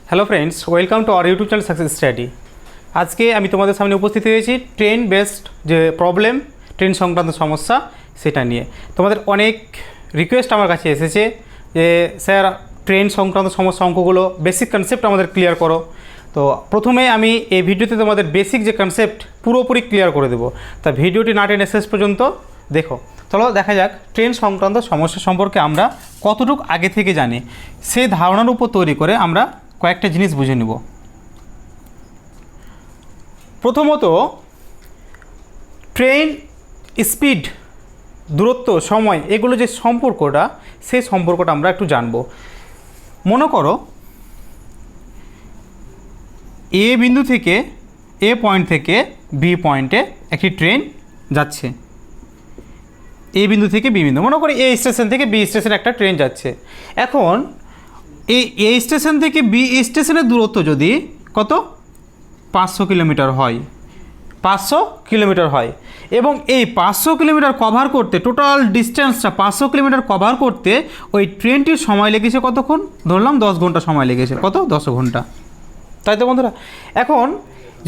Hello friends, welcome to our YouTube channel success study. আজকে আমি তোমাদের সামনে উপস্থিত হয়েছি ট্রেন বেসড যে প্রবলেম, ট্রেন সংক্রান্ত সমস্যা সেটা নিয়ে। তোমাদের অনেক রিকোয়েস্ট আমার কাছে এসেছে যে স্যার ট্রেন সংক্রান্ত সমস্যা অঙ্কগুলো বেসিক কনসেপ্ট আমাদের ক্লিয়ার করো। তো প্রথমে আমি এই ভিডিওতে তোমাদের বেসিক যে কনসেপ্ট পুরোপুরি ক্লিয়ার করে দেবো, তা ভিডিওটি না টেনে শেষ পর্যন্ত দেখো। চলো দেখা যাক ট্রেন সংক্রান্ত সমস্যা সম্পর্কে আমরা কতটুকু আগে থেকে জানি, সেই ধারণার উপর তৈরি করে আমরা কয়েকটা জিনিস বুঝে নেব। প্রথমত ট্রেন স্পিড, দূরত্ব, সময়, এগুলো যে সম্পর্কটা, সেই সম্পর্কটা আমরা একটু জানব। মনে করো এ বিন্দু থেকে, এ পয়েন্ট থেকে বি পয়েন্টে একটি ট্রেন যাচ্ছে। এ বিন্দু থেকে বি বিন্দু, মনে করি এ স্টেশন থেকে বি স্টেশনে একটা ট্রেন যাচ্ছে। এখন এই এ স্টেশন থেকে বি স্টেশনের দূরত্ব যদি কত 500 কিলোমিটার হয়, 500 কিলোমিটার হয়, এবং এই 500 কিলোমিটার কভার করতে, টোটাল ডিস্টেন্সটা 500 কিলোমিটার কভার করতে ওই ট্রেনটির সময় লেগেছে কতক্ষণ? ধরলাম 10 ঘন্টা সময় লেগেছে। কত? 10 ঘন্টা, তাই তো বন্ধুরা? এখন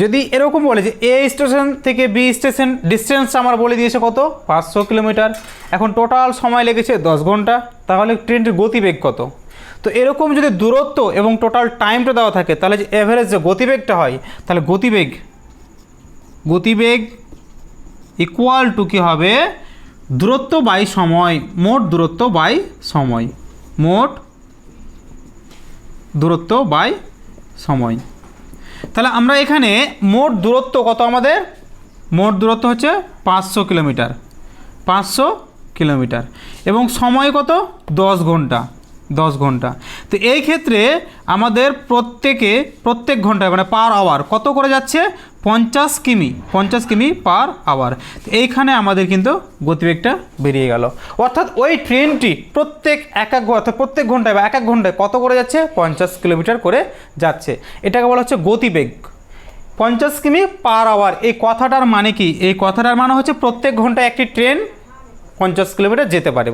যদি এরকম বলে যে এ স্টেশন থেকে বি স্টেশন ডিস্টেন্স আমার বলে দিয়েছে কত? 500 কিলোমিটার, এখন টোটাল সময় লেগেছে 10 ঘন্টা, তাহলে ট্রেনটির গতিবেগ কত? তো এরকম যদি দূরত্ব এবং টোটাল টাইমটা দেওয়া থাকে, তাহলে যে এভারেজ যে গতিবেগটা হয়, তাহলে গতিবেগ ইকুয়াল টু কী হবে? দূরত্ব বাই সময়, মোট দূরত্ব বাই সময়, মোট দূরত্ব বাই সময়। তাহলে আমরা এখানে মোট দূরত্ব কত আমাদের? মোট দূরত্ব হচ্ছে 500 কিলোমিটার, 500 কিলোমিটার, এবং সময় কত? 10 ঘন্টা, 10 ঘন্টা। তো এই ক্ষেত্রে আমাদের প্রত্যেক ঘন্টায় মানে পার আওয়ার কত করে যাচ্ছে? 50 কিমি পার আওয়ার। তো এইখানে আমাদের কিন্তু গতিবেগটা বেরিয়ে গেল। অর্থাৎ ওই ট্রেনটি প্রত্যেক ঘন্টায় বা এক এক ঘন্টায় কত করে যাচ্ছে? 50 কিলোমিটার করে যাচ্ছে। এটাকে বলা হচ্ছে গতিবেগ, 50 কিমি পার আওয়ার। এই কথাটার মানে কি? এই কথাটার মানে হচ্ছে প্রত্যেক ঘন্টায় একটি ট্রেন 50 কিলোমিটার যেতে পারে।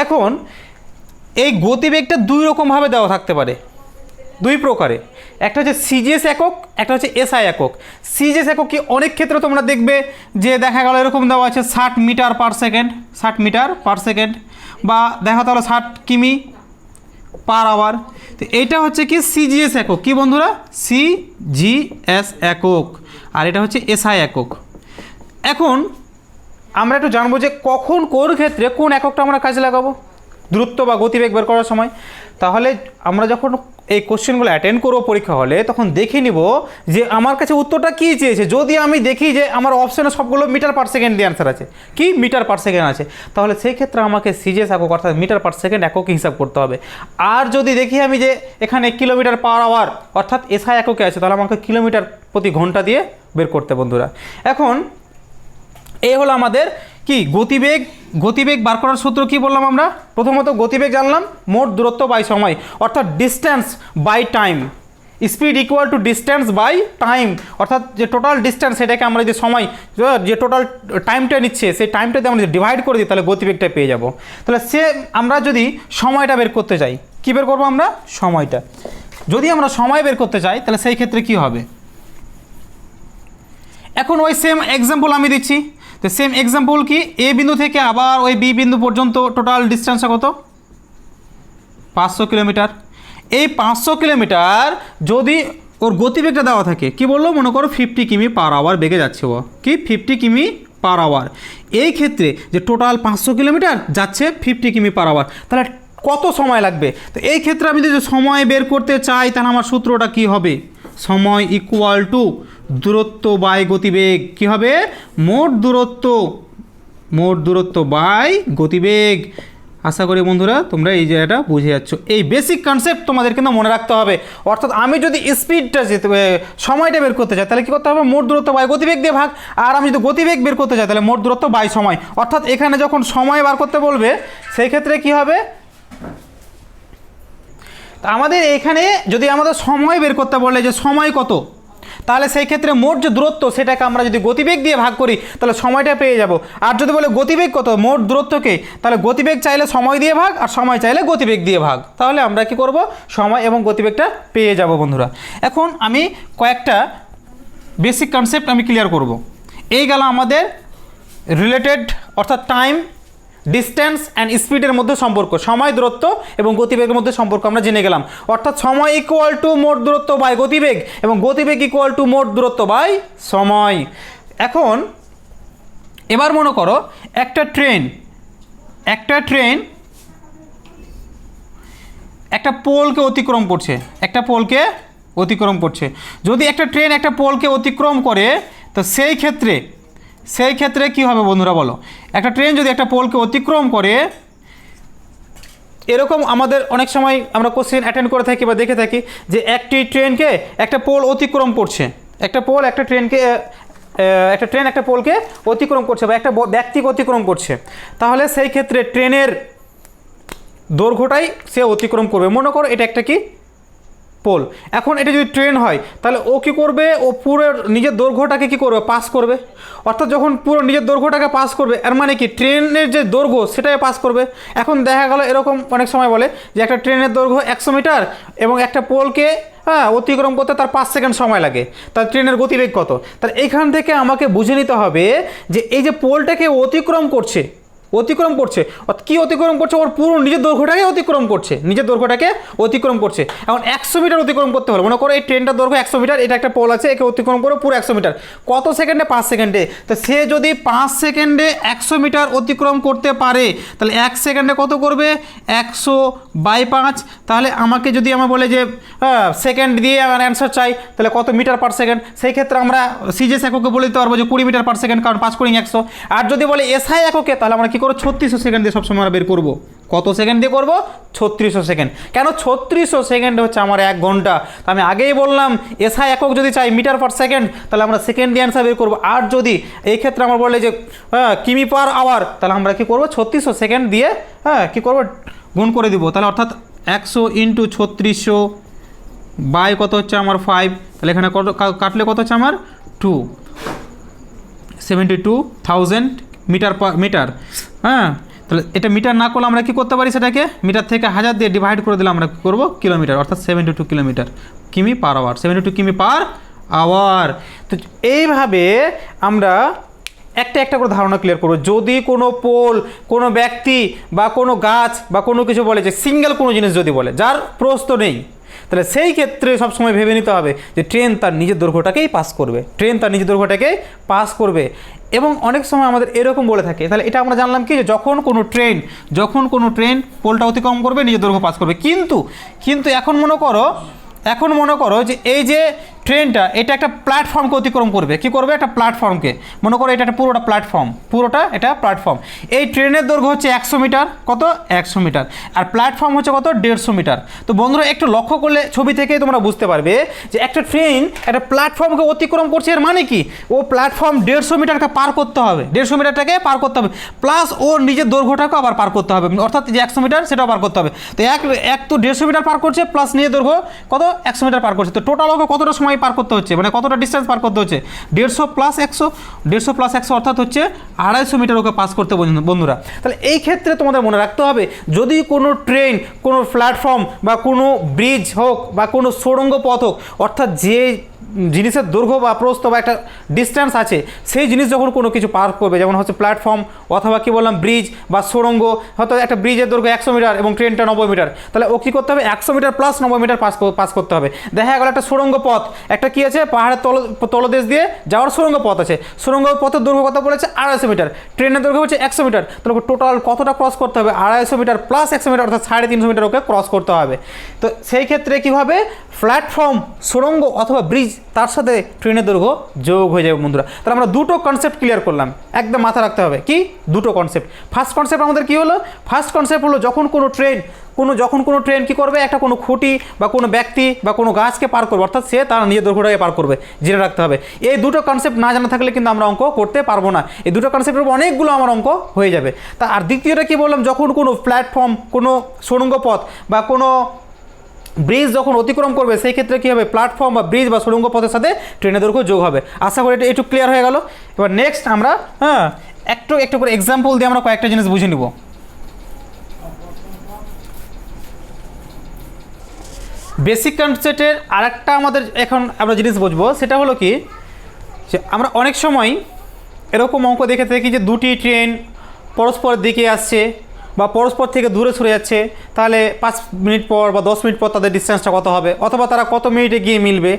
এখন এই গতিবেগটা দুই রকমভাবে দেওয়া থাকতে পারে, দুই প্রকারে। একটা হচ্ছে সিজিএস একক, একটা হচ্ছে এসআই একক। সিজিএস একক কি অনেক ক্ষেত্রে তোমরা দেখবে যে দেখা গেল এরকম দেওয়া আছে 60 metre per second, 60 metre per second, বা দেখা তাহলে 60 কিমি পার আওয়ার। তো এইটা হচ্ছে কি সিজিএস একক। কি বন্ধুরা? সিজিএস একক। আর এটা হচ্ছে এসআই একক। এখন আমরা একটু জানবো যে কখন কোন ক্ষেত্রে কোন এককটা আমরা কাজে লাগাবো দূরত্ব বা গতিবেগ বের করার সময়। তাহলে আমরা যখন এই কোশ্চেনগুলো অ্যাটেন্ড করবো পরীক্ষা হলে, তখন দেখে নিব যে আমার কাছে উত্তরটা কী চেয়েছে। যদি আমি দেখি যে আমার অপশানে সবগুলো মিটার পার সেকেন্ড দিয়ে অ্যান্সার আছে, কি মিটার পার সেকেন্ড আছে, তাহলে সেই ক্ষেত্রে আমাকে সিজিএস একক অর্থাৎ মিটার পার সেকেন্ড এককে হিসাব করতে হবে। আর যদি দেখি আমি যে এখানে কিলোমিটার পার আওয়ার অর্থাৎ এসআই এককে আছে, তাহলে আমাকে কিলোমিটার প্রতি ঘন্টা দিয়ে বের করতে বন্ধুরা। এখন এই হলো আমাদের কি গতিবেগ বার করার সূত্র। কি বললাম আমরা? প্রথমত গতিবেগ জানলাম মোট দূরত্ব বাই সময়, অর্থাৎ distance by time. Speed equal to distance by time, অর্থাৎ যে টোটাল ডিস্টেন্স সেটাকে আমরা যে সময়, যে টোটাল টাইমটা নিচ্ছে সেই টাইমটা দিয়ে আমরা যদি ডিভাইড করে দিই, তাহলে গতিবেগটা পেয়ে যাব। তাহলে আমরা যদি সময়টা বের করতে চাই, কী বের করবো আমরা? সময়টা। যদি আমরা সময় বের করতে চাই, তাহলে সেই ক্ষেত্রে কি হবে? এখন ওই সেম এক্সাম্পল আমি দিচ্ছি। তো সেম এক্সাম্পল কি? এ বিন্দু থেকে আবার ওই বি বিন্দু পর্যন্ত টোটাল ডিস্টেন্সটা কত? 500 কিলোমিটার। এই 500 কিলোমিটার যদি ওর গতিবেগটা দেওয়া থাকে, কি বললো? মনে করো 50 কিমি পার আওয়ার বেগে যাচ্ছে ও, কি 50 কিমি পার আওয়ার। এই ক্ষেত্রে যে টোটাল 500 কিলোমিটার যাচ্ছে 50 কিমি পার আওয়ার, তাহলে কত সময় লাগবে? তো এই ক্ষেত্রে আমি যদি সময় বের করতে চাই, তাহলে আমার সূত্রটা কি হবে? সময় ইকুয়াল টু দূরত্ব বাই গতিবেগ। কি হবে? মোট দূরত্ব বাই গতিবেগ। আশা করি বন্ধুরা তোমরা এই জায়গাটা বুঝে যাচ্ছ। এই বেসিক কনসেপ্ট তোমাদের কিন্তু মনে রাখতে হবে। অর্থাৎ আমি যদি স্পিডটা সময়টা বের করতে চাই, তাহলে কী করতে হবে? মোট দূরত্ব বাই গতিবেগ দিয়ে ভাগ। আর আমি যদি গতিবেগ বের করতে চাই, তাহলে মোট দূরত্ব বাই সময়। অর্থাৎ এখানে যখন সময় বার করতে বলবে, সেই ক্ষেত্রে কি হবে? আমাদের এখানে যদি আমাদের সময় বের করতে বলে যে সময় কত, তাহলে সেই ক্ষেত্রে মোট যে দূরত্ব সেটাকে আমরা যদি গতিবেগ দিয়ে ভাগ করি তাহলে সময়টা পেয়ে যাব। আর যদি বলে গতিবেগ কত, মোট দূরত্বকে, তাহলে গতিবেগ চাইলে সময় দিয়ে ভাগ আর সময় চাইলে গতিবেগ দিয়ে ভাগ, তাহলে আমরা কি করব, সময় এবং গতিবেগটা পেয়ে যাব বন্ধুরা। এখন আমি কয়েকটা বেসিক কনসেপ্ট আমি ক্লিয়ার করব। এই গেল আমাদের রিলেটেড অর্থাৎ টাইম, ডিস্টেন্স অ্যান্ড স্পিডের মধ্যে সম্পর্ক, সময়, দূরত্ব এবং গতিবেগের মধ্যে সম্পর্ক আমরা জেনে গেলাম। অর্থাৎ সময় ইকুয়াল টু মোট দূরত্ব বাই গতিবেগ এবং গতিবেগ ইকুয়াল টু মোট দূরত্ব বাই সময়। এখন এবার মনে করো একটা ট্রেন একটা পোলকে অতিক্রম করছে, যদি একটা ট্রেন একটা পোলকে অতিক্রম করে তো সেই ক্ষেত্রে কি হবে বন্ধুরা বলো? একটা ট্রেন যদি একটা পোলকে অতিক্রম করে, এরকম আমাদের অনেক সময় আমরা কোশ্চেন অ্যাটেন্ড করে থাকি বা দেখে থাকি যে একটি ট্রেনকে একটা পোল অতিক্রম করছে, একটা ট্রেন একটা পোলকে অতিক্রম করছে বা একটা ব্যক্তিকে অতিক্রম করছে, তাহলে সেই ক্ষেত্রে ট্রেনের দৈর্ঘ্যটাই সে অতিক্রম করবে। মনে করো এটা একটা কি পোল, এখন এটা যদি ট্রেন হয় তাহলে ও কী করবে, ও পুরো নিজের দৈর্ঘ্যটাকে কী করবে, পাস করবে। অর্থাৎ যখন পুরো নিজের দৈর্ঘ্যটাকে পাস করবে এর মানে কি ট্রেনের যে দৈর্ঘ্য সেটাই পাস করবে। এখন দেখা গেল এরকম অনেক সময় বলে যে একটা ট্রেনের দৈর্ঘ্য 100 মিটার এবং একটা পোলকে অতিক্রম করতে তার 5 সেকেন্ড সময় লাগে, তার ট্রেনের গতিবেগ কত। তাহলে এইখান থেকে আমাকে বুঝে নিতে হবে যে এই যে পোলটাকে অতিক্রম করছে কি অতিক্রম করছে, ওর পুরো নিজের দৈর্ঘ্যটাকে অতিক্রম করছে। এখন 100 মিটার অতিক্রম করতে হলো, মনে করো এই ট্রেনটার দৈর্ঘ্য 100 মিটার, এটা একটা পোল আছে, একে অতিক্রম করে পুরো 100 মিটার কত সেকেন্ডে, 5 সেকেন্ডে। তো সে যদি 5 সেকেন্ডে 100 মিটার অতিক্রম করতে পারে তাহলে 1 সেকেন্ডে কত করবে, 100/5। তাহলে আমাকে যদি আমার বলে যে সেকেন্ড দিয়ে আমার অ্যান্সার চাই তাহলে কত মিটার পার সেকেন্ড, সেই ক্ষেত্রে আমরা সিজিএস এককে বলে দিতে পারবো যে 20 মিটার পার সেকেন্ড, কারণ 5 × 100। আর যদি বলে এসআই এককে তাহলে আমরা কি করবো, 3600 সেকেন্ড দিয়ে সবসময় আমরা বের করবো। কত সেকেন্ড দিয়ে করবো, 3600 সেকেন্ড। কেন 3600 সেকেন্ড হচ্ছে আমার 1 ঘন্টা। তো আমি আগেই বললাম এসআই একক যদি চাই মিটার পার সেকেন্ড তাহলে আমরা সেকেন্ড দিয়ে অ্যান্সার বের করবো। আর যদি এই ক্ষেত্রে আমরা বলে যে কিমি পার আওয়ার তাহলে আমরা কি করবো, 3600 সেকেন্ড দিয়ে কি করবো, গুণ করে দিব। তাহলে অর্থাৎ 100 × 3600 বাই কত হচ্ছে আমার 5, তাহলে এখানে কত কাটলে কত হচ্ছে আমার 72,000 মিটার। তাহলে এটা মিটার না করলে আমরা কি করতে পারি, সেটাকে মিটার থেকে 1000 দিয়ে ডিভাইড করে দিলে আমরা কী করবো, কিলোমিটার, অর্থাৎ 72 কিলোমিটার কিমি পার আওয়ার, 72 কিমি পার আওয়ার। তো এইভাবে আমরা একটা করে ধারণা ক্লিয়ার করবো। যদি কোনো পোল, কোনো ব্যক্তি বা কোনো গাছ বা কোনো কিছু বলে যে সিঙ্গেল কোনো জিনিস যদি বলে যার প্রস্থ নেই, তাহলে সেই ক্ষেত্রে সবসময় ভেবে নিতে হবে যে ট্রেন তার নিজের দৈর্ঘ্যটাকেই পাস করবে। এবং অনেক সময় আমাদের এরকম বলে থাকে, তাহলে এটা আমরা জানলাম কি যে যখন কোনো ট্রেন পোলটা অতিক্রম করবে নিজের দৈর্ঘ্য পাস করবে। কিন্তু এখন মনে করো যে এই যে ট্রেনটা এটা একটা প্ল্যাটফর্মকে অতিক্রম করবে, কি করবে, একটা প্ল্যাটফর্মকে, মনে করো এটা একটা পুরোটা প্ল্যাটফর্ম। এই ট্রেনের দৈর্ঘ্য হচ্ছে 100 মিটার, কত 100 মিটার, আর প্ল্যাটফর্ম হচ্ছে কত 150 মিটার। তো বন্ধুরা একটু লক্ষ্য করলে ছবি থেকেই তোমরা বুঝতে পারবে যে একটা ট্রেন একটা প্ল্যাটফর্মকে অতিক্রম করছে, এর মানে কি ও প্ল্যাটফর্ম 150 মিটারকে পার করতে হবে, 150 মিটারটাকে পার করতে হবে, প্লাস ওর নিজের দৈর্ঘ্যটাকে আবার পার করতে হবে, অর্থাৎ যে 100 মিটার সেটাও পার করতে হবে। তো এক তো 150 মিটার পার করছে প্লাস নিজের দৈর্ঘ্য কত 100 মিটার পার করছে। তো টোটাল ওকে কতটা সময় পার করতে হচ্ছে, মানে কতটা ডিস্টেন্স পার করতে হচ্ছে, 150 + 100 অর্থাৎ হচ্ছে 250 মিটার ওকে পাস করতে বন্ধুরা। তাহলে এই ক্ষেত্রে তোমাদের মনে রাখতে হবে যদি কোনো ট্রেন, কোনো প্ল্যাটফর্ম বা কোনো ব্রিজ হোক বা কোনো সুড়ঙ্গ পথ হোক, অর্থাৎ যে জিনিসের দৈর্ঘ্য বা প্রস্থ বা একটা ডিস্টেন্স আছে সেই জিনিস যখন কোনো কিছু পার করবে, যেমন হচ্ছে প্ল্যাটফর্ম অথবা কি বললাম ব্রিজ বা সুড়ঙ্গ, হয়তো একটা ব্রিজের দৈর্ঘ্য 100 মিটার এবং ট্রেনটা 90 মিটার, তাহলে ও কী করতে হবে 100 মিটার প্লাস 90 মিটার পাস করতে হবে। দেখা গেল একটা সুড়ঙ্গ পথ, একটা কি আছে পাহাড়ের তলদেশ দিয়ে যাওয়ার সুড়ঙ্গ পথ আছে, সুড়ঙ্গ পথের দৈর্ঘ্য কত বলেছে 250 মিটার, ট্রেনের দৈর্ঘ্য হচ্ছে 100 মিটার, তাহলে টোটাল কতটা ক্রস করতে হবে 250 মিটার প্লাস 100 মিটার অর্থাৎ 350 মিটার ওকে ক্রস করতে হবে। তো সেই ক্ষেত্রে কী হবে, প্ল্যাটফর্ম, সুড়ঙ্গ অথবা ব্রিজ তার সাথে ট্রেনের দৈর্ঘ্য যোগ হয়ে যাবে বন্ধুরা। তাহলে আমরা দুটো কনসেপ্ট ক্লিয়ার করলাম, একদম মাথা রাখতে হবে কি দুটো কনসেপ্ট। ফার্স্ট কনসেপ্ট আমাদের কি হলো, ফার্স্ট কনসেপ্ট হলো যখন কোনো ট্রেন কি করবে, একটা কোনো খুঁটি বা কোনো ব্যক্তি বা কোনো গাছকে পার করবে, অর্থাৎ সে তার নিজের দৈর্ঘ্যটাকে পার করবে, জেনে রাখতে হবে। এই দুটো কনসেপ্ট না জানা থাকলে কিন্তু আমরা অঙ্ক করতে পারবো না। এই দুটো কনসেপ্টের উপর অনেকগুলো আমার অঙ্ক হয়ে যাবে। আর দ্বিতীয়টা কি বললাম, যখন কোনো প্ল্যাটফর্ম, কোনো সুড়ঙ্গ পথ বা কোনো ব্রিজ যখন অতিক্রম করবে সেই ক্ষেত্রে কী হবে, প্ল্যাটফর্ম বা ব্রিজ বা সুড়ঙ্গ পথের সাথে ট্রেনের দৈর্ঘ্য যোগ হবে। আশা করি এটা একটু ক্লিয়ার হয়ে গেল। এবার নেক্সট আমরা একটু একটু করে এক্সাম্পল দিয়ে আমরা কয়েকটা জিনিস বুঝে নিব। বেসিক কনসেপ্টের আরেকটা আমাদের এখন আমরা জিনিস বুঝবো, সেটা হলো কি যে আমরা অনেক সময় এরকম অঙ্ক দেখে থাকি যে দুটি ট্রেন পরস্পরের দিকে আসছে বা পরস্পর থেকে দূরে সরে যাচ্ছে, তাহলে 5 মিনিট পর বা 10 মিনিট পর তাদের ডিস্টেন্সটা কত হবে, অথবা তারা কত মিনিটে গিয়ে মিলবে,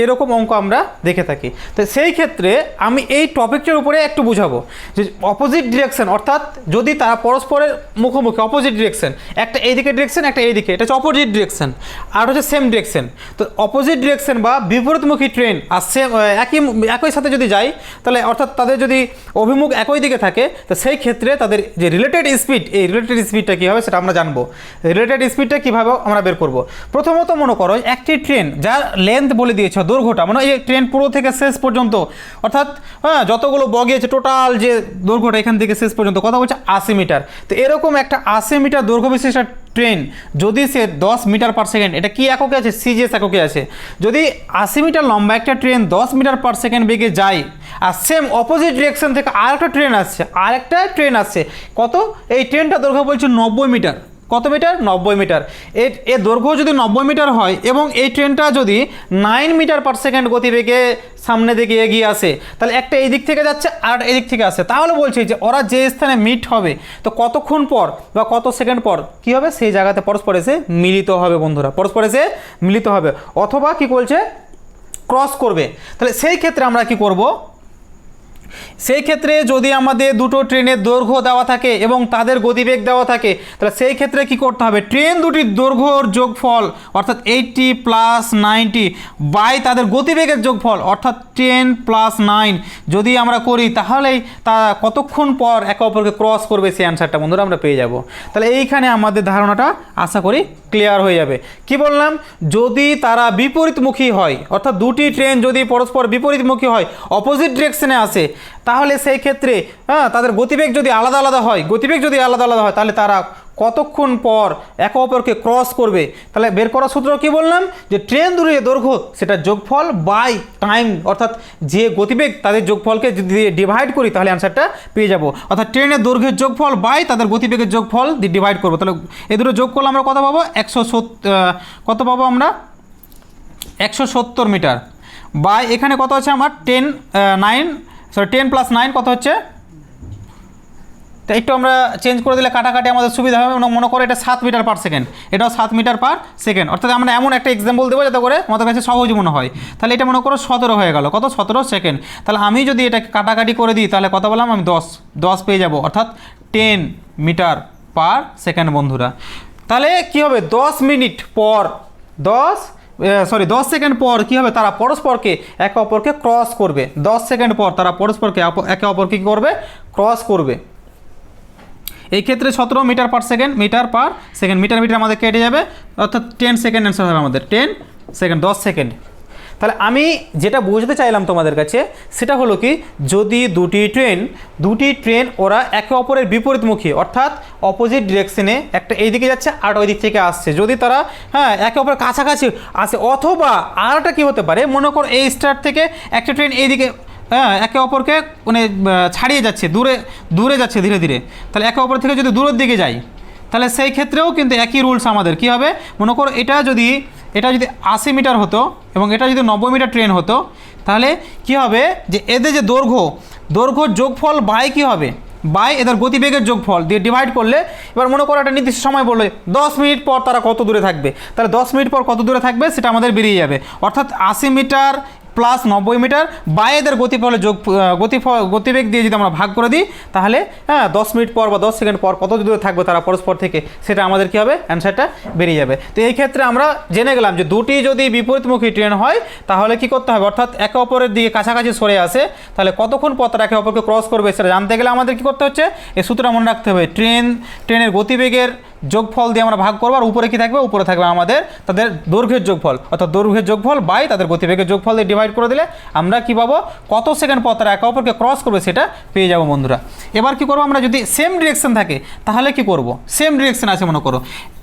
এরকম অঙ্ক আমরা দেখে থাকি। তো সেই ক্ষেত্রে আমি এই টপিকটার উপরে একটু বুঝাবো যে অপোজিট ডিরেকশন, অর্থাৎ যদি তারা পরস্পরের মুখোমুখি, অপোজিট ডিরেকশন, একটা এইদিকে ডিরেকশন একটা এইদিকে, এটা হচ্ছে অপোজিট ডিরেকশন, আর হচ্ছে সেম ডিরেকশন। তো অপোজিট ডিরেকশন বা বিপরীতমুখী ট্রেন আর সেম একই সাথে যদি যায়, তাহলে অর্থাৎ তাদের যদি অভিমুখ একই দিকে থাকে, তো সেই ক্ষেত্রে তাদের যে রিলেটেড স্পিড, এই রিলেটেড স্পিডটা কী হবে সেটা আমরা জানবো। রিলেটেড স্পিডটা কীভাবে আমরা বের করব। প্রথমত মনে করো একটি ট্রেন যার লেন্থ বলে দিয়েছে, দৈর্ঘ্যটা, মানে এই ট্রেন পুরো থেকে শেষ পর্যন্ত, অর্থাৎ যতগুলো বগি আছে টোটাল যে দৈর্ঘ্যটা এখান থেকে শেষ পর্যন্ত, কথা বলছে 80 মিটার। তো এরকম একটা 80 মিটার দৈর্ঘ্য বিশিষ্ট ট্রেন যদি সে 10 মিটার পার সেকেন্ড, এটা কি এককে আছে, সিজিএস এককে আছে, যদি 80 মিটার লম্বা একটা ট্রেন 10 মিটার পার সেকেন্ড বেগে যায়, আর সেম অপোজিট ডিরেকশন থেকে আরেকটা ট্রেন আসছে, কত, এই ট্রেনটা দৈর্ঘ্য বলছে 90 মিটার। কত মিটার, 90 মিটার। এর দৈর্ঘ্য যদি 90 মিটার হয় এবং এই ট্রেনটা যদি 9 মিটার পার সেকেন্ড গতিবেগে সামনে দিকে এগিয়ে আসে, তাহলে একটা এই দিক থেকে যাচ্ছে আর এই দিক থেকে আসে, তাহলে বলছে যে ওরা যে স্থানে মিট হবে, তো কতক্ষণ পর বা কত সেকেন্ড পর কি হবে, সেই জায়গাতে পরস্পর এসে মিলিত হবে বন্ধুরা, পরস্পর এসে মিলিত হবে, অথবা কি বলছে ক্রস করবে। তাহলে সেই ক্ষেত্রে আমরা কি করব, সেই ক্ষেত্রে যদি আমাদের দুটো ট্রেনের দৈর্ঘ্য দেওয়া থাকে এবং তাদের গতিবেগ দেওয়া থাকে, তাহলে সেই ক্ষেত্রে কি করতে হবে, ট্রেন দুটির দৈর্ঘ্যর যোগফল অর্থাৎ 80 + 90 বাই তাদের গতিবেগের যোগফল অর্থাৎ 10 + 9 যদি আমরা করি, তাহলেই তা কতক্ষণ পর একে অপরকে ক্রস করবে সেই অ্যান্সারটা বন্ধুরা আমরা পেয়ে যাব। তাহলে এইখানে আমাদের ধারণাটা আশা করি ক্লিয়ার হয়ে যাবে। কি বললাম, যদি তারা বিপরীতমুখী হয়, অর্থাৎ দুটি ট্রেন যদি পরস্পর বিপরীতমুখী হয়, অপোজিট ডিরেকশনে আসে, তাহলে সেই ক্ষেত্রে তাদের গতিবেগ যদি আলাদা আলাদা হয়, তাহলে তারা কতক্ষণ পর একে অপরকে ক্রস করবে। তাহলে বের করার সূত্র কি বললাম, যে ট্রেন দুটির দৈর্ঘ্য সেটা যোগফল বাই টাইম, অর্থাৎ যে গতিবেগ তাদের যোগফলকে যদি ডিভাইড করি তাহলে অ্যান্সারটা পেয়ে যাব। অর্থাৎ ট্রেনের দৈর্ঘ্যের যোগফল বাই তাদের গতিবেগের যোগফল দিয়ে ডিভাইড করবো, তাহলে এই দুটো যোগ করলে আমরা কত পাবো, 170 মিটার বাই এখানে কত আছে আমার 10 + 9 কত হচ্ছে, তো একটু আমরা চেঞ্জ করে দিলে কাটাকাটি আমাদের সুবিধা হবে। মনে করো এটা 7 মিটার পার সেকেন্ড, এটাও 7 মিটার পার সেকেন্ড, অর্থাৎ আমরা এমন একটা এক্সাম্পল দেবো যাতে করে আমাদের কাছে সহজ মনে হয়। তাহলে এটা মনে করো 17 হয়ে গেল, কত, 17 সেকেন্ড। তাহলে আমি যদি এটাকে কাটাকাটি করে দিই তাহলে কত বললাম আমি 10 পেয়ে যাব, অর্থাৎ 10 মিটার পার সেকেন্ড বন্ধুরা। তাহলে কি হবে, 10 মিনিট পর 10 সেকেন্ড পর কী হবে, তারা পরস্পরকে একে অপরকে ক্রস করবে। 10 সেকেন্ড পর তারা পরস্পরকে একে অপরকে কী করবে, ক্রস করবে। এই ক্ষেত্রে 17 মিটার পার সেকেন্ড, মিটার আমাদের কেটে যাবে, অর্থাৎ 10 সেকেন্ড অ্যান্সার হবে আমাদের, 10 সেকেন্ড, 10 সেকেন্ড। তাহলে আমি যেটা বুঝতে চাইলাম তোমাদের কাছে সেটা হলো কি, যদি দুটি ট্রেন ওরা একে অপরের বিপরীতমুখী, অর্থাৎ অপোজিট ডিরেকশনে, একটা এই দিকে যাচ্ছে আর ওই দিক থেকে আসছে, যদি তারা একে অপরের কাছাকাছি আসে, অথবা আরটা কী হতে পারে, মনে করো এই স্টার্ট থেকে একটা ট্রেন এইদিকে একে অপরকে মানে ছাড়িয়ে যাচ্ছে, দূরে যাচ্ছে ধীরে ধীরে, তাহলে একে অপর থেকে যদি দূরের দিকে যাই, তাহলে সেই ক্ষেত্রেও কিন্তু একই রুলস আমাদের কী হবে, মনে করো এটা যদি 80 মিটার হতো এবং এটা যদি 90 মিটার ট্রেন হতো, তাহলে কি হবে, যে এদের যে দৈর্ঘ্য যোগফল বাই কী হবে, বাই এদের গতিবেগের যোগফল দিয়ে ডিভাইড করলে, এবার মনে করো একটা নির্দিষ্ট সময় বললে 10 মিনিট পর তারা কত দূরে থাকবে, তাহলে 10 মিনিট পর কত দূরে থাকবে সেটা আমাদের বেরিয়ে যাবে, অর্থাৎ 80 মিটার প্লাস 90 মিটার বাই এদের গতিবেগ দিয়ে যদি আমরা ভাগ করে দিই, তাহলে 10 মিনিট পর বা 10 সেকেন্ড পর কত দূরে থাকবে তারা পরস্পর থেকে, সেটা আমাদের কী হবে, অ্যান্সারটা বেরিয়ে যাবে। তো এই ক্ষেত্রে আমরা জেনে গেলাম যে দুটি যদি বিপরীতমুখী ট্রেন হয় তাহলে কি করতে হবে, অর্থাৎ একে অপরের দিকে কাছাকাছি সরে আসে, তাহলে কতক্ষণ পর তারা একে অপরকে ক্রস করবে সেটা জানতে গেলে আমাদের কী করতে হচ্ছে, এই সূত্রটা মনে রাখতে হবে, ট্রেনের গতিবেগের যোগফল দিয়ে আমরা ভাগ করবো, আর উপরে কি থাকবে, উপরে থাকবে আমাদের তাদের দৈর্ঘ্যের যোগফল, অর্থাৎ দৈর্ঘ্যের যোগফল বাই তাদের গতিবেগের যোগফল দিয়ে ডিভাইড করে দিলে আমরা কী পাবো, কত সেকেন্ড পর তারা একে অপরকে ক্রস করবে সেটা পেয়ে যাবো বন্ধুরা। এবার কি করবো, আমরা যদি সেম ডিরেকশন থাকে তাহলে কি করব, সেম ডিরেকশন আছে, মনে করো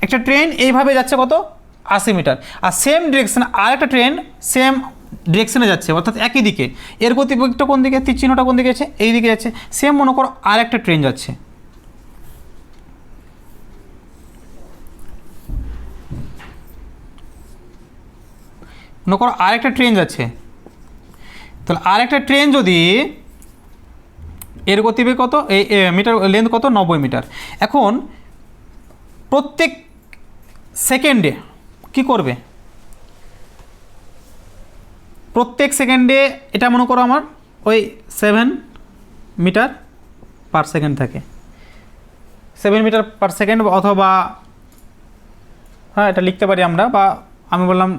একটা ট্রেন এইভাবে যাচ্ছে, কত 80 মিটার। আর সেম ডিরেকশন আরেকটা ট্রেন সেম ডিরেকশনে যাচ্ছে, অর্থাৎ একই দিকে, এর গতিবেগটা কোন দিকে, তীর চিহ্নটা কোন দিকে আছে, এই দিকে যাচ্ছে। সেম মনে করো আরেকটা ট্রেন যাচ্ছে, মনে করো আরেকটা ট্রেন যাচ্ছে, তাহলে আরেকটা ট্রেন যদি এর গতিবেগ কত, এই মিটার লেন্থ কত, 90 মিটার। এখন প্রত্যেক সেকেন্ডে কি করবে, প্রত্যেক সেকেন্ডে এটা মনে করো আমার ওই 7 মিটার পার সেকেন্ড থাকে, 7 মিটার পার সেকেন্ড, অথবা হ্যাঁ এটা লিখতে পারি আমরা, বা আমি বললাম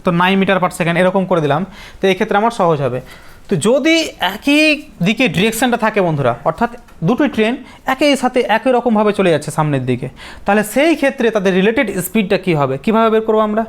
তো 9 মিটার পার সেকেন্ড এরকম করে দিলাম। তো এই ক্ষেত্রে আমার সহজ হবে। তো যদি একই দিকে ডিরেকশানটা থাকে বন্ধুরা, অর্থাৎ দুটোই ট্রেন একই সাথে একই রকমভাবে চলে যাচ্ছে সামনের দিকে, তাহলে সেই ক্ষেত্রে তাদের রিলেটেড স্পিডটা কী হবে, কীভাবে বের করবো আমরা?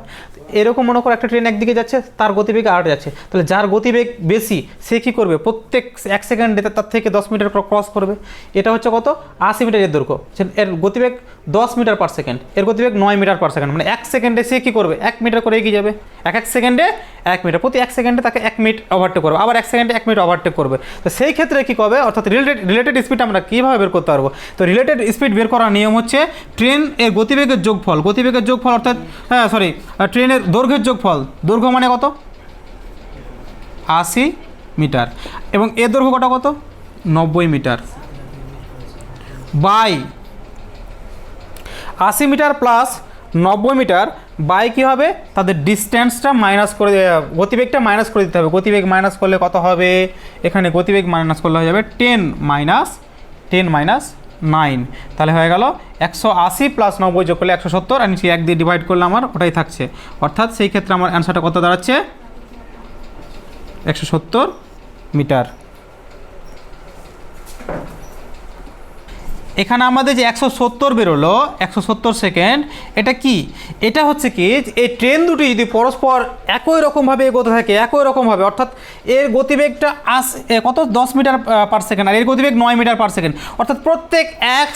এরকম মনে করো একটা ট্রেন একদিকে যাচ্ছে, তার গতিবেগ আর যাচ্ছে, তাহলে যার গতিবেগ বেশি সে কী করবে, প্রত্যেক 1 সেকেন্ডে তার থেকে 10 মিটার ক্রস করবে। এটা হচ্ছে কত, 80 মিটারের দৈর্ঘ্য, এর গতিবেগ 10 মিটার পার সেকেন্ড, এর গতিবেগ 9 মিটার পার সেকেন্ড, মানে 1 সেকেন্ডে সে কী করবে, 1 মিটার করে এগিয়ে যাবে। 1 সেকেন্ডে 1 মিটার, প্রতি 1 সেকেন্ডে তাকে 1 মিনিট ওভারটেক করবে, আবার 1 সেকেন্ডে 1 মিনিট ওভারটেক করবে। তো সেই ক্ষেত্রে কী করবে, অর্থাৎ রিলেটেড স্পিড আমরা কীভাবে বের করতে পারবো? তো রিলেটেড স্পিড বের করার নিয়ম হচ্ছে ট্রেন এর গতিবেগের যোগফল, অর্থাৎ ট্রেনের দৈর্ঘ্যের যোগফল, দৈর্ঘ্য মানে কত, 80 মিটার, এবং এর দৈর্ঘ্য কত 90 metre, by 80 metre plus 90 metre by কী হবে, তাদের ডিস্ট্যান্সটা মাইনাস করে, গতিবেগটা মাইনাস করে দিতে হবে। গতিবেগ মাইনাস করলে কত হবে, এখানে গতিবেগ মাইনাস করলে হয়ে যাবে 10 মাইনাস 9, তাহলে হয়ে গেল 180 প্লাস 90 যোগ করলে 170, আর নিচে 1 দিয়ে ডিভাইড করলে আমার ওটাই থাকছে। অর্থাৎ সেই ক্ষেত্রে আমার অ্যান্সারটা কত দাঁড়াচ্ছে, 170 মিটার। এখানে আমাদের যে 170 বেরোলো, 170 সেকেন্ড, এটা কি, এটা হচ্ছে কি, এই ট্রেন দুটি যদি পরস্পর একই রকমভাবে এগোতে থাকে, একই রকমভাবে, অর্থাৎ এর গতিবেগটা কত 10 মিটার পার সেকেন্ড, আর এর গতিবেগ 9 মিটার পার সেকেন্ড, অর্থাৎ প্রত্যেক 1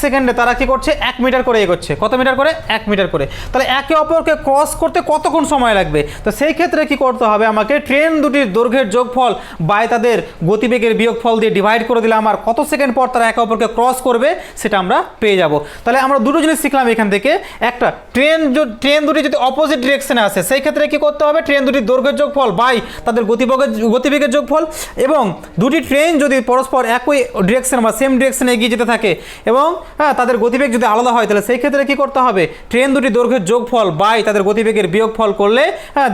সেকেন্ডে তারা কি করছে, 1 মিটার করে এগোচ্ছে। কত মিটার করে, 1 মিটার করে। তাহলে একে অপরকে ক্রস করতে কতক্ষণ সময় লাগবে? তো সেই ক্ষেত্রে কি করতে হবে, আমাকে ট্রেন দুটির দৈর্ঘ্যের যোগফল বাই তাদের গতিবেগের বিয়োগফল দিয়ে ডিভাইড করে দিলে আমার কত সেকেন্ড পর তারা একে অপরকে ক্রস করবে সেটা আমরা পেয়ে যাব। তাহলে আমরা দুটো জিনিস শিখলাম এখান থেকে। একটা, ট্রেন দুটি যদি অপোজিট ডিরেকশনে আসে সেই ক্ষেত্রে কি করতে হবে, ট্রেন দুটির দৈর্ঘ্যের যোগফল বাই তাদের গতিবেগের যোগফল, এবং দুটি ট্রেন যদি পরস্পর একই ডিরেকশন বা সেম ডিরেকশনে এগিয়ে যেতে থাকে এবং তাদের গতিবেগ যদি আলাদা হয়, তাহলে সেই ক্ষেত্রে কি করতে হবে, ট্রেন দুটি দৈর্ঘ্যের যোগফল বাই তাদের গতিবেগের বিয়োগফল করলে,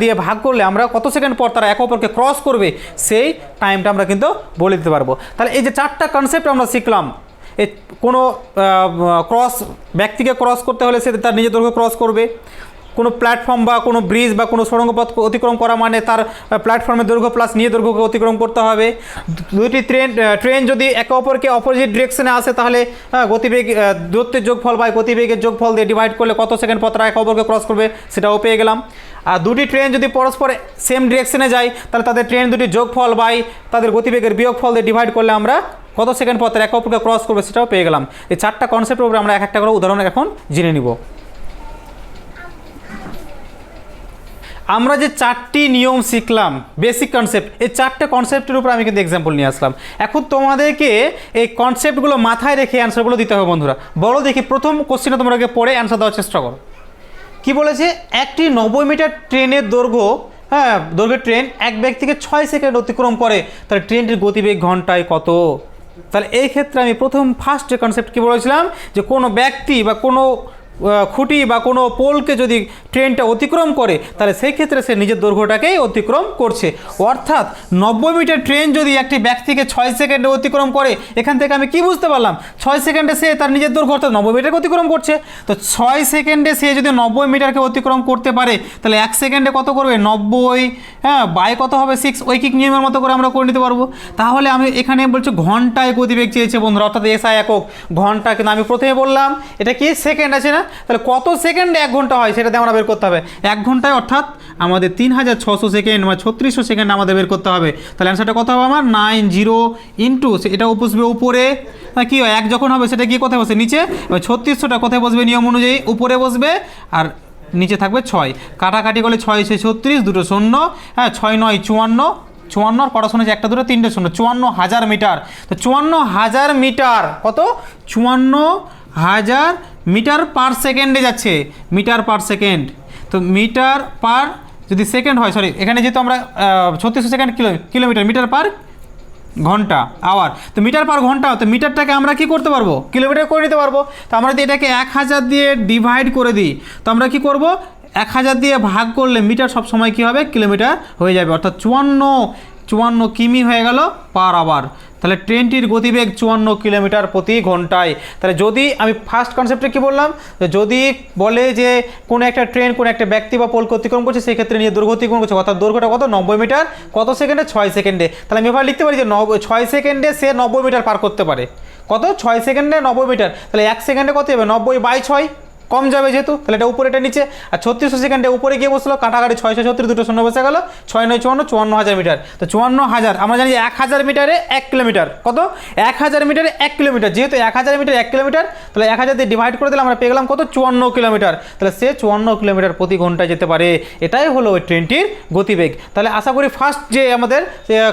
দিয়ে ভাগ করলে আমরা কত সেকেন্ড পর তারা একে অপরকে ক্রস করবে সেই টাইমটা আমরা কিন্তু বলে দিতে পারবো। তাহলে এই যে 4টা কনসেপ্ট আমরা শিখলাম, এই কোনো ব্যক্তিকে ক্রস করতে হলে সে তার নিজের দৈর্ঘ্য ক্রস করবে, কোনো প্ল্যাটফর্ম বা কোনো ব্রিজ বা কোনো সুড়ঙ্গ পথ অতিক্রম করা মানে তার প্ল্যাটফর্মের দৈর্ঘ্য প্লাস নিজের দৈর্ঘ্যকে অতিক্রম করতে হবে। দুটি ট্রেন যদি একে অপরকে অপোজিট ডিরেকশনে আসে তাহলে গতিবেগ দূরত্বের যোগফল বা গতিবেগের যোগফল দিয়ে ডিভাইড করলে কত সেকেন্ড পর তারা একে অপরকে ক্রস করবে সেটাও পেয়ে গেলাম। আর দুটি ট্রেন যদি পরস্পর সেম ডিরেকশনে যায় তাহলে তাদের ট্রেন দুটি যোগফল বাই তাদের গতিবেগের বিয়োগফল দিয়ে ডিভাইড করলে আমরা কত সেকেন্ড পর তারা একে অপরকে ক্রস করবে সেটাও পেয়ে গেলাম। এই 4টা কনসেপ্টের উপরে আমরা এক একটা করে উদাহরণ এখন জেনে নিব। আমরা যে 4টি নিয়ম শিখলাম বেসিক কনসেপ্ট, এই 4টে কনসেপ্টের উপর আমি কিন্তু এক্সাম্পল নিয়ে আসলাম। এখন তোমাদেরকে এই কনসেপ্টগুলো মাথায় রেখে অ্যান্সারগুলো দিতে হবে বন্ধুরা। বলো দেখি, প্রথম কোশ্চেনটা তোমরা পড়ে অ্যান্সার দেওয়ার চেষ্টা করো। কি বলেছে, একটি 90 মিটার ট্রেনের দৈর্ঘ্যের ট্রেন এক ব্যক্তিকে 6 সেকেন্ড অতিক্রম করে, তাহলে ট্রেনটির গতিবেগ ঘন্টায় কত? তাহলে এই ক্ষেত্রে আমি ফার্স্ট যে কনসেপ্ট কী বলেছিলাম, যে কোনো ব্যক্তি বা কোনো খুঁটি বা কোনো পোলকে যদি ট্রেনটা অতিক্রম করে তাহলে সেই ক্ষেত্রে সে নিজের দৈর্ঘ্যটাকেই অতিক্রম করছে। অর্থাৎ 90 মিটার ট্রেন যদি একটি ব্যক্তিকে 6 সেকেন্ডে অতিক্রম করে, এখান থেকে আমি কি বুঝতে পারলাম, 6 সেকেন্ডে সে তার নিজের দৈর্ঘ্য অর্থাৎ 90 মিটারকে অতিক্রম করছে। তো 6 সেকেন্ডে সে যদি 90 মিটারকে অতিক্রম করতে পারে তাহলে 1 সেকেন্ডে কত করবে, 90 বাই কত হবে 6, ঐকিক নিয়মের মতো করে আমরা করে নিতে পারবো। তাহলে আমি এখানে বলছি ঘন্টায় গতিবেগ চেয়েছে বন্ধুরা, অর্থাৎ এসআই একক ঘন্টা, কিন্তু আমি প্রথমে বললাম এটা কি সেকেন্ড আছে না, তাহলে কত সেকেন্ডে 1 ঘন্টা হয় সেটাতে আমরা বের করতে হবে। 1 ঘন্টায় অর্থাৎ আমাদের 3600 সেকেন্ড বা 3600 সেকেন্ড আমাদের বের করতে হবে। তাহলে অ্যান্সারটা কত হবে আমার 90 ইন্টু এটা বসবে উপরে, কী হয় 1 যখন হবে সেটা গিয়ে কোথায় বসে নিচে, এবার 3600টা কোথায় বসবে নিয়ম অনুযায়ী উপরে বসবে আর নিচে থাকবে 6, কাটাকাটি করলে 6 6 36, দুটো শূন্য, হ্যাঁ 6 9 54, 54 আর কটা শূন্য, একটা দুটো তিনটে শূন্য, 54,000 মিটার। তো 54,000 মিটার কত, 54,000 মিটার পার সেকেন্ডে যাচ্ছে, মিটার পার সেকেন্ড। তো মিটার পার যদি সেকেন্ড হয়, সরি এখানে যেহেতু আমরা 3600 সেকেন্ড কিলোমিটার, মিটার পার ঘন্টা আওয়ার, তো মিটার পার ঘন্টা, তো মিটারটাকে আমরা কি করতে পারবো কিলোমিটার করে নিতে পারবো। তো আমরা যদি এটাকে 1000 দিয়ে ডিভাইড করে দিই, তো আমরা কি করব 1000 দিয়ে ভাগ করলে মিটার সব সময় কী হবে কিলোমিটার হয়ে যাবে, অর্থাৎ 54 কিমি হয়ে গেল পার আওয়ার। তাহলে ট্রেনটির গতিবেগ 54 কিলোমিটার প্রতি ঘন্টায়। তাহলে যদি আমি ফার্স্ট কনসেপ্টে কি বললাম, যদি বলে যে কোনো একটা ট্রেন কোনো একটা ব্যক্তি বা পোলকে অতিক্রম করছে, সেই ক্ষেত্রে নিয়ে দৈর্ঘ্য অতিক্রম করছে, অর্থাৎ দৈর্ঘ্যটা কত 90 মিটার, কত সেকেন্ডে 6 সেকেন্ডে। তাহলে আমি এবার লিখতে পারি যে 6 সেকেন্ডে সে 90 মিটার পার করতে পারে, কত 6 সেকেন্ডে 90 মিটার। তাহলে 1 সেকেন্ডে কত হবে 90/6, কম যাবে যেহেতু, তাহলে এটা উপরে এটা নিচে। আর 3600 সেকেন্ডে উপরে গিয়ে বসলো, কাটাকাটি 636, দুটো শূন্য বসে গেল, 6 9 54, 54,000 মিটার। তো 54,000 আমরা জানি যে 1000 মিটারে 1 কিলোমিটার, কত 1000 মিটারে 1 কিলোমিটার, যেহেতু 1000 মিটার 1 কিলোমিটার, তাহলে 1000 দিয়ে ডিভাইড করে দিলে আমরা পেয়ে গেলাম কত 54 কিলোমিটার। তাহলে সে 54 কিলোমিটার প্রতি ঘন্টায় যেতে পারে, এটাই হলো ওই ট্রেনটির গতিবেগ। তাহলে আশা করি ফার্স্ট যে আমাদের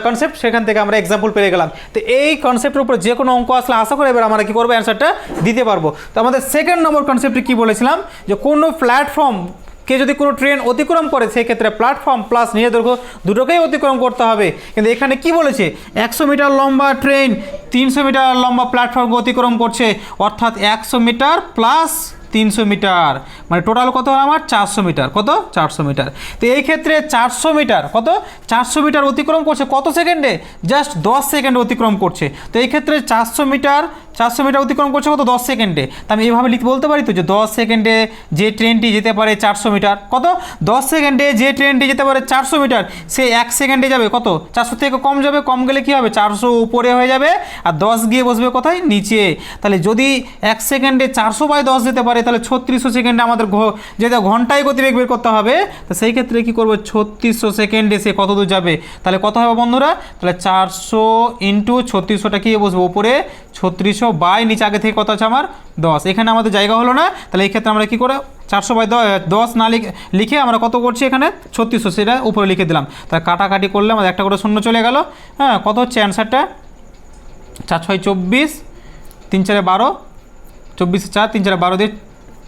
কনসেপ্ট সেখান থেকে আমরা এক্সাম্পল পেয়ে গেলাম। তো এই কনসেপ্টের উপর যে কোনো অঙ্ক আসলে আশা করি এবার আমরা কী করবো অ্যান্সারটা দিতে পারবো। তো আমাদের সেকেন্ড নম্বর কনসেপ্টে কী বলেছিলাম, যে কোনো প্ল্যাটফর্মকে যদি কোনো ট্রেন অতিক্রম করে সেই ক্ষেত্রে প্ল্যাটফর্ম প্লাস নিজের দৈর্ঘ্য দুটোকেই অতিক্রম করতে হবে। কিন্তু এখানে কি বলেছে 100 মিটার লম্বা ট্রেন 300 মিটার লম্বা প্ল্যাটফর্মকে অতিক্রম করছে, অর্থাৎ 100 মিটার প্লাস 300 মিটার, মানে টোটাল কত হয় আমার 400 মিটার, কত 400 মিটার। তো এই ক্ষেত্রে 400 মিটার, কত 400 মিটার অতিক্রম করছে কত সেকেন্ডে, জাস্ট 10 সেকেন্ডে অতিক্রম করছে। তো এই ক্ষেত্রে 400 মিটার অতিক্রম করছে কত 10 সেকেন্ডে। তো আমি এইভাবে বলতে পারি তো যে 10 সেকেন্ডে যে ট্রেনটি যেতে পারে 400 মিটার, কত 10 সেকেন্ডে যে ট্রেনটি যেতে পারে 400 মিটার, সে 1 সেকেন্ডে যাবে কত 400 থেকে কম যাবে, কম গেলে কী হবে 400 উপরে হয়ে যাবে, আর 10 গিয়ে বসবে কোথায় নিচে। তাহলে যদি 1 সেকেন্ডে 400/10 যেতে পারে, তাহলে 3600 সেকেন্ডে আমাদের যেটা ঘন্টায় গতিবেগ বের করতে হবে। তো সেই ক্ষেত্রে কী করবো 3600 সেকেন্ডে সে কত দূর যাবে, তাহলে কত হবে বন্ধুরা, তাহলে 400 ইন্টু 3600টা কী বসবে উপরে 3600 বাই নিচে আগে থেকে কত আছে আমার 10, এখানে আমাদের জায়গা হলো না। তাহলে এই ক্ষেত্রে আমরা কী করে 400/10 না লিখে আমরা কত করছি এখানে 3600 সেটা উপরে লিখে দিলাম। তাহলে কাটাকাটি করলে আমাদের একটা করে শূন্য চলে গেল, হ্যাঁ কত হচ্ছে অ্যান্সারটা 4 6 24, 3 4 12, 24 4, 3 4 12 দিয়ে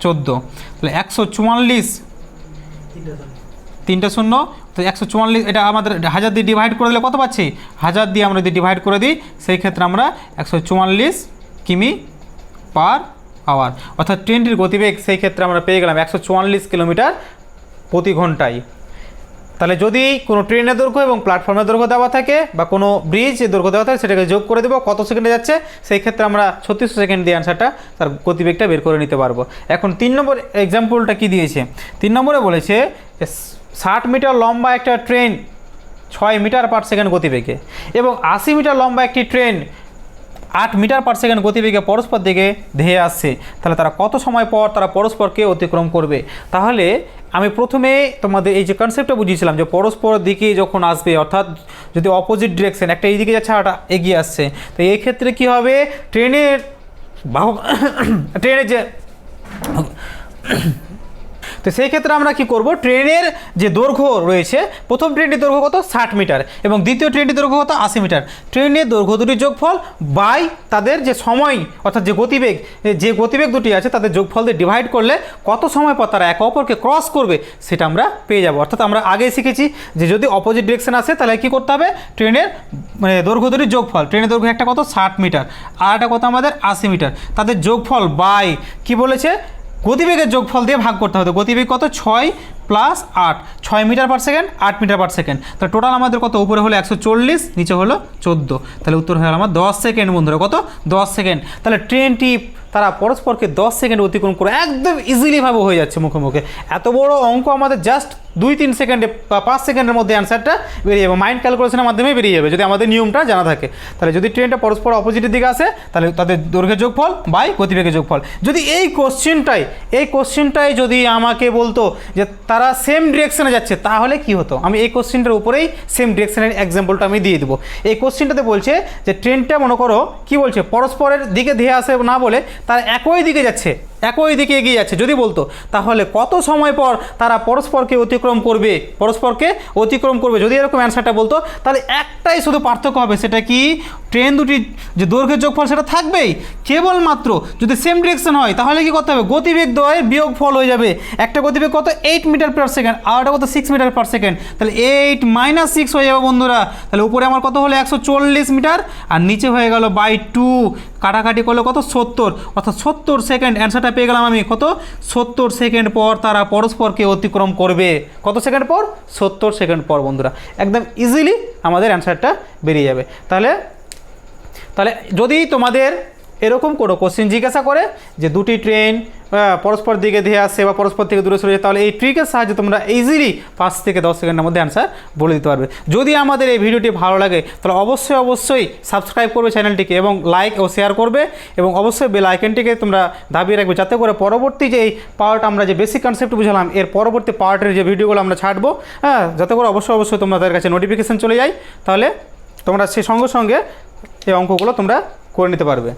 14, তাহলে 144, 3টে শূন্য, তো 144 এটা আমাদের 1000 দিয়ে ডিভাইড করে দিলে কত পাচ্ছি, 1000 দিয়ে আমরা যদি ডিভাইড করে দিই সেই ক্ষেত্রে আমরা 144 কিমি পার আওয়ার, অর্থাৎ ট্রেনটির গতিবেগ সেই ক্ষেত্রে আমরা পেয়ে গেলাম 144 কিলোমিটার প্রতি ঘন্টায়। তাহলে যদি কোনো ট্রেনের দৈর্ঘ্য এবং প্ল্যাটফর্মের দৈর্ঘ্য দেওয়া থাকে বা কোনো ব্রিজের দৈর্ঘ্য দেওয়া থাকে সেটাকে যোগ করে দেবো কত সেকেন্ডে যাচ্ছে, সেই ক্ষেত্রে আমরা 3600 সেকেন্ড দিয়ে অ্যান্সারটা তার গতিবেগটা বের করে নিতে পারবো। এখন 3 নম্বর এক্সাম্পলটা কি দিয়েছে, 3 নম্বরে বলেছে 60 মিটার লম্বা একটা ট্রেন 6 মিটার পার সেকেন্ড গতিবেগে এবং 80 মিটার লম্বা একটি ট্রেন 8 মিটার পার সেকেন্ড গতিবেগে পরস্পর দিকে ধেয়ে আসছে, তাহলে তারা কত সময় পর তারা পরস্পরকে অতিক্রম করবে। তাহলে আমি প্রথমে তোমাদের এই যে কনসেপ্টটা বুঝিয়েছিলাম যে পরস্পর দিকে যখন আসবে, অর্থাৎ যদি অপোজিট ডিরেকশন একটা এই দিকে যাচ্ছে আর একটা এগিয়ে আসছে, তো এই ক্ষেত্রে কি হবে ট্রেনের যে তো সেই ক্ষেত্রে আমরা কি করব ট্রেনের যে দৈর্ঘ্য রয়েছে, প্রথম ট্রেনটির দৈর্ঘ্য কত 60 মিটার এবং দ্বিতীয় ট্রেনটির দৈর্ঘ্য কত 80 মিটার, ট্রেনের দৈর্ঘ্য দুটির যোগফল বাই তাদের যে সময় অর্থাৎ যে গতিবেগ দুটি আছে তাদের যোগফল দিয়ে ডিভাইড করলে কত সময় পর তারা একে অপরকে ক্রস করবে সেটা আমরা পেয়ে যাব। অর্থাৎ আমরা আগে শিখেছি যে যদি অপোজিট ডিরেকশন আসে তাহলে কি করতে হবে ট্রেনের দৈর্ঘ্য দুটির যোগফল, ট্রেনের দৈর্ঘ্য একটা কত 60 মিটার আর একটা কত আমাদের 80 মিটার, তাদের যোগফল বাই কি বলেছে গতিবেগের যোগফল দিয়ে ভাগ করতে হবে। গতিবেগ কত 6 plus 8, 6 metre per second 8 metre per second, তাহলে টোটাল আমাদের কত উপরে হলো 140 নিচে হলো 14, তাহলে উত্তর হয়ে গেল আমার 10 সেকেন্ড বন্ধুরা, কত 10 সেকেন্ড। তাহলে ট্রেনটি তারা পরস্পরকে 10 সেকেন্ড অতিক্রম করে একদম ইজিলিভাবে হয়ে যাচ্ছে মুখে মুখে। এত বড় অঙ্ক আমাদের জাস্ট 2-3 সেকেন্ডে বা 5 সেকেন্ডের মধ্যে অ্যান্সারটা বেরিয়ে যাবে, মাইন্ড ক্যালকুলেশনের মাধ্যমে বেরিয়ে যাবে যদি আমাদের নিয়মটা জানা থাকে। তাহলে যদি ট্রেনটা পরস্পর অপোজিটের দিকে আসে তাহলে তাদের দৈর্ঘ্যের যোগফল বাই গতিবেগের যোগফল। যদি এই কোশ্চেনটাই যদি আমাকে বলতো যে তারা সেম ডিরেকশনে যাচ্ছে তাহলে কি হতো, আমি এই কোশ্চেনটার উপরেই সেম ডিরেকশনের এক্সাম্পলটা আমি দিয়ে দেবো। এই কোশ্চেনটাতে বলছে যে ট্রেনটা মনে করো কি বলছে, পরস্পরের দিকে ধেয়ে আসে না বলে তারা একই দিকে যাচ্ছে, একই দিকে এগিয়ে যাচ্ছে যদি বলতো, তাহলে কত সময় পর তারা পরস্পরকে অতিক্রম করবে। যদি এরকম অ্যান্সারটা বলতো তাহলে একটাই শুধু পার্থক্য হবে, সেটা কি ট্রেন দুটির যে দৈর্ঘ্যের যোগফল সেটা থাকবেই, কেবলমাত্র যদি সেম ডিরেকশন হয় তাহলে কি করতে হবে, গতিবেগ দ্বয়ের বিয়োগফল হয়ে যাবে। একটা গতিবেগ কত 8 মিটার পার সেকেন্ড আর একটা কত 6 মিটার পার সেকেন্ড, তাহলে 8 - 6 হয়ে যাবে বন্ধুরা। তাহলে উপরে আমার কত হলো 140 মিটার আর নিচে হয়ে গেল বাই 2, কাটাকাটি করলে কত 70, অর্থাৎ 70 সেকেন্ড অ্যান্সারটা পেয়ে গেলাম আমি। কত 70 সেকেন্ড পর তারা পরস্পরকে অতিক্রম করবে। কত সেকেন্ড পর? 70 সেকেন্ড পর বন্ধুরা। একদম ইজিলি আমাদের অ্যান্সারটা বেরিয়ে যাবে। তাহলে যদি তোমাদের এরকম কোনো কোশ্চেন জিজ্ঞাসা করে যে দুটি ট্রেন পরস্পর দিকে ধেয়ে আসছে বা পরস্পর থেকে দূরে সরে যায়, তাহলে এই ট্রিকের সাহায্যে তোমরা ইজিলি 5 থেকে 10 সেকেন্ডের মধ্যে অ্যান্সার বলে দিতে পারবে। যদি আমাদের এই ভিডিওটি ভালো লাগে তাহলে অবশ্যই সাবস্ক্রাইব করবে চ্যানেলটিকে এবং লাইক ও শেয়ার করবে এবং অবশ্যই বেল আইকনটিকে তোমরা দাবিয়ে রাখবে, যাতে করে পরবর্তী যে এই পার্ট আমরা যে বেসিক কনসেপ্ট বুঝালাম এর পরবর্তী পার্টের যে ভিডিওগুলো আমরা ছাড়বো, যাতে করে অবশ্যই তোমাদের কাছে নোটিফিকেশান চলে যায়, তাহলে তোমরা সেই সঙ্গে এই অঙ্কগুলো তোমরা করে নিতে পারবে।